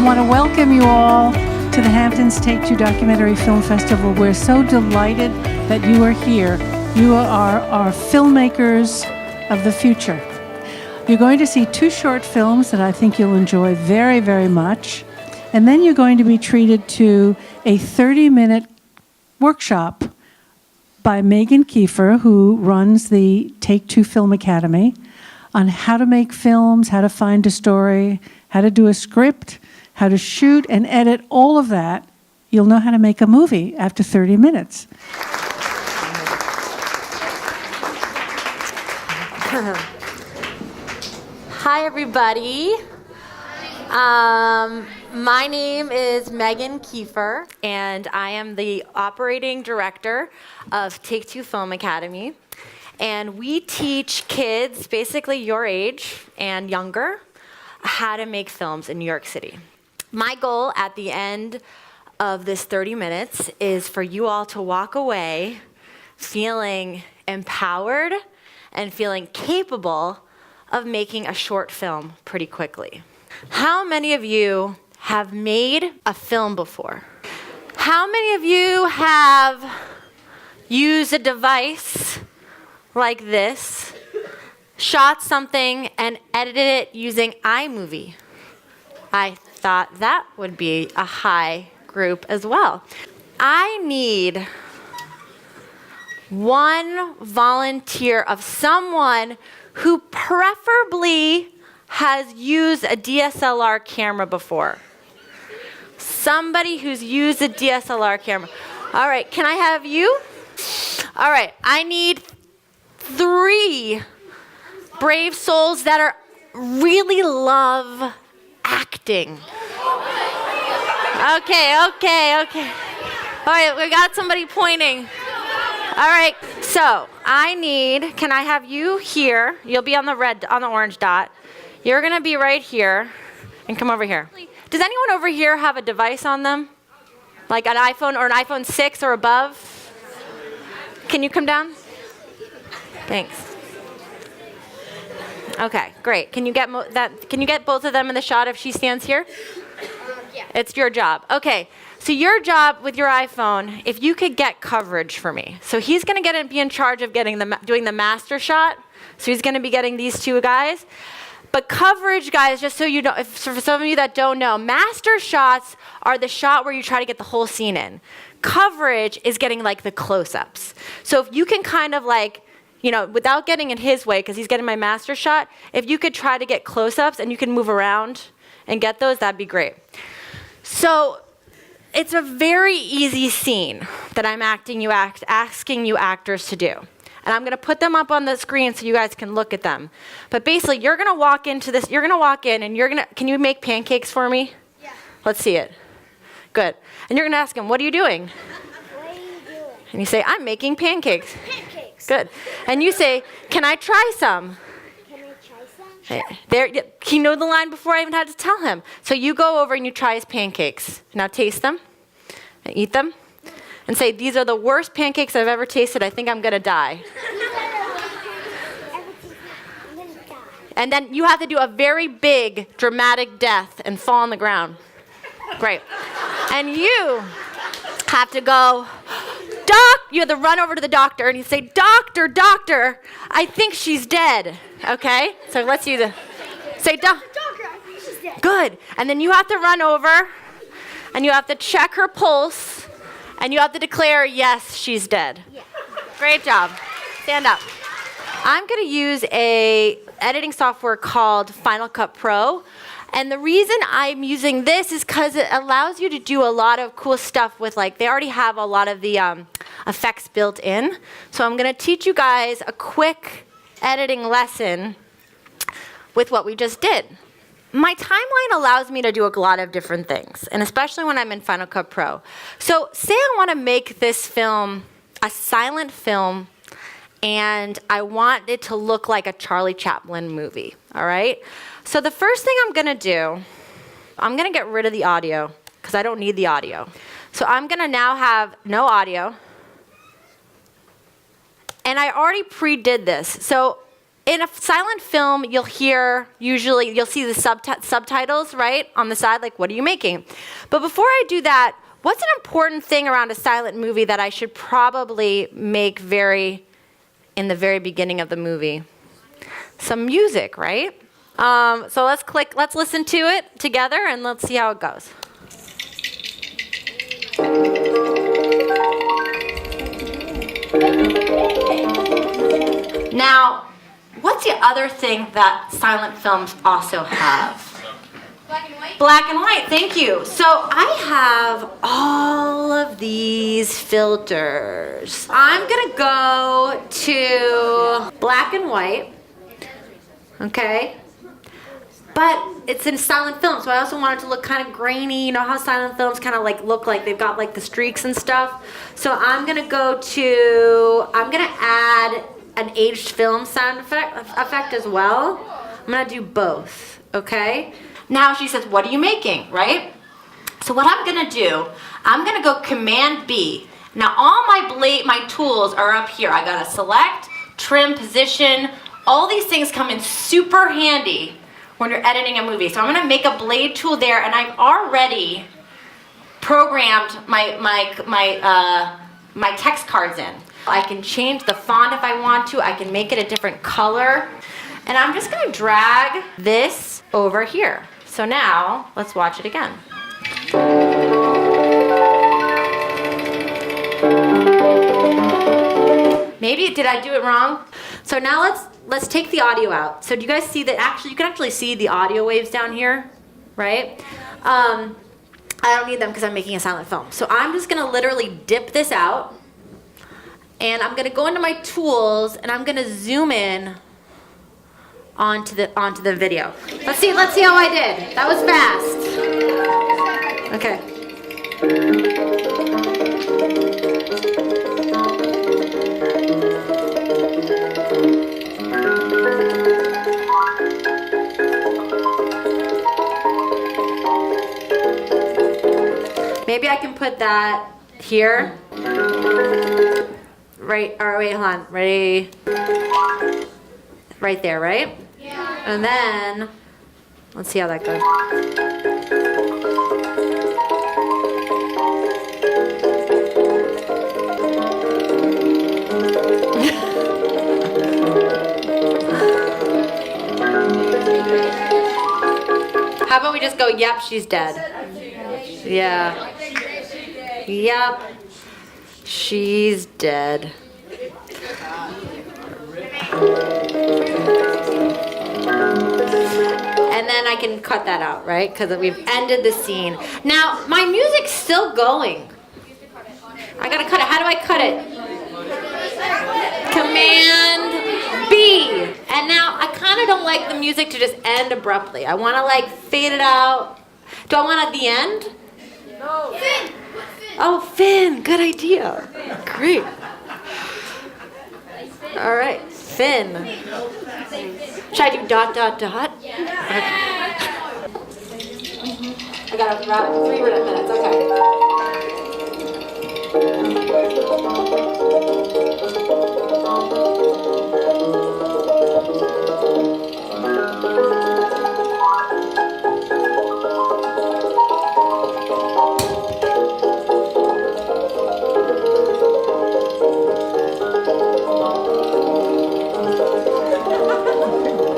want to welcome you all to the Hamptons Take Two Documentary Film Festival. We're so delighted that you are here. You are our filmmakers of the future. You're going to see two short films that I think you'll enjoy very, very much. And then you're going to be treated to a 30-minute workshop by Megan Kiefer, who runs the Take Two Film Academy, on how to make films, how to find a story, how to do a script, how to shoot and edit, all of that. You'll know how to make a movie after 30 minutes. Hi, everybody. My name is Megan Kiefer, and I am the operating director of Take Two Film Academy. And we teach kids, basically your age and younger, how to make films in New York City. My goal at the end of this 30 minutes is for you all to walk away feeling empowered and feeling capable of making a short film pretty quickly. How many of you have made a film before? How many of you have used a device like this, shot something and edited it using iMovie? I thought that would be a high group as well. I need one volunteer of someone who preferably has used a DSLR camera before. Somebody who's used a DSLR camera. All right, can I have you? All right, I need 3 brave souls that are really love acting. Okay. All right, we got somebody pointing. All right, so can I have you here? You'll be on the orange dot. You're gonna be right here, and come over here. Does anyone over here have a device on them? Like an iPhone or an iPhone 6 or above? Can you come down? Thanks. Okay, great. Can you get both of them in the shot if she stands here? Yeah. It's your job. Okay. So your job with your iPhone, if you could get coverage for me. So he's going to be in charge of doing the master shot. So he's going to be getting these 2 guys. But coverage, guys, just so you know, for some of you that don't know, master shots are the shot where you try to get the whole scene in. Coverage is getting like the close-ups. So if you can kind of like, without getting in his way, because he's getting my master shot, if you could try to get close-ups and you can move around and get those, that'd be great. So it's a very easy scene that I'm asking you actors to do. And I'm going to put them up on the screen so you guys can look at them. But basically, you're going to walk into this. You're going to walk in, and can you make pancakes for me? Yeah. Let's see it. Good. And you're going to ask him, what are you doing? What are you doing? And you say, I'm making pancakes. Pancakes. Good. And you say, can I try some? Can I try some? Sure. There, he knew the line before I even had to tell him. So you go over and you try his pancakes. Now taste them and eat them. And say, these are the worst pancakes I've ever tasted. I think I'm going to die. And then you have to do a very big, dramatic death and fall on the ground. Great. And you have to go, you have to run over to the doctor and you say, doctor, I think she's dead. Okay? So let's use say, doctor, I think she's dead. Good. And then you have to run over and you have to check her pulse. And you have to declare, yes, she's dead. Yeah. Great job. Stand up. I'm going to use a editing software called Final Cut Pro. And the reason I'm using this is because it allows you to do a lot of cool stuff with, they already have a lot of the effects built in. So I'm going to teach you guys a quick editing lesson with what we just did. My timeline allows me to do a lot of different things, and especially when I'm in Final Cut Pro. So say I want to make this film a silent film, and I want it to look like a Charlie Chaplin movie, all right? So the first thing I'm going to do, I'm going to get rid of the audio, because I don't need the audio. So I'm going to now have no audio, and I already pre-did this. So in a silent film, you'll see the subtitles, right, on the side, like, what are you making? But before I do that, what's an important thing around a silent movie that I should probably make in the very beginning of the movie? Some music, right? So let's listen to it together and let's see how it goes. Now, what's the other thing that silent films also have? Black and white. Black and white, thank you. So I have all of these filters. I'm gonna go to black and white, okay? But it's in silent film, so I also want it to look kind of grainy. You know how silent films kind of like look like they've got like the streaks and stuff? So I'm gonna add an aged film sound effect as well. I'm gonna do both, okay? Now she says, what are you making, right? So what I'm gonna do, I'm gonna go Command B. Now all my tools are up here. I gotta select, trim, position. All these things come in super handy when you're editing a movie. So I'm gonna make a blade tool there, and I've already programmed my text cards in. I can change the font if I want to. I can make it a different color. And I'm just gonna drag this over here. So now, let's watch it again. Maybe, did I do it wrong? So now let's take the audio out. So do you guys see that you can actually see the audio waves down here, right? I don't need them because I'm making a silent film. So I'm just gonna literally dip this out, and I'm gonna go into my tools, and I'm gonna zoom in onto the video. Let's see how I did. That was fast. Okay. Maybe I can put that here. Right, or wait, hold on. Ready? Right there, right? Yeah. And then, let's see how that goes. How about we just go, yep, she's dead. Yeah. Yep. She's dead. And then I can cut that out, right? Because we've ended the scene. Now, my music's still going. I gotta cut it. How do I cut it? Command B. And now I kind of don't like the music to just end abruptly. I want to like fade it out. Do I want it at the end? No. Finn. Oh, Finn. Good idea. Great. All right, Finn. Should I do dot, dot, dot? Yeah. I got to wrap 3 minutes. Okay.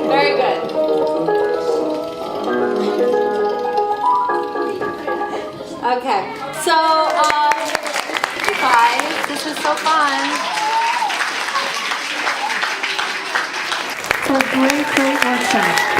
Very good. Okay, so you guys, this was so fun. So great workshop.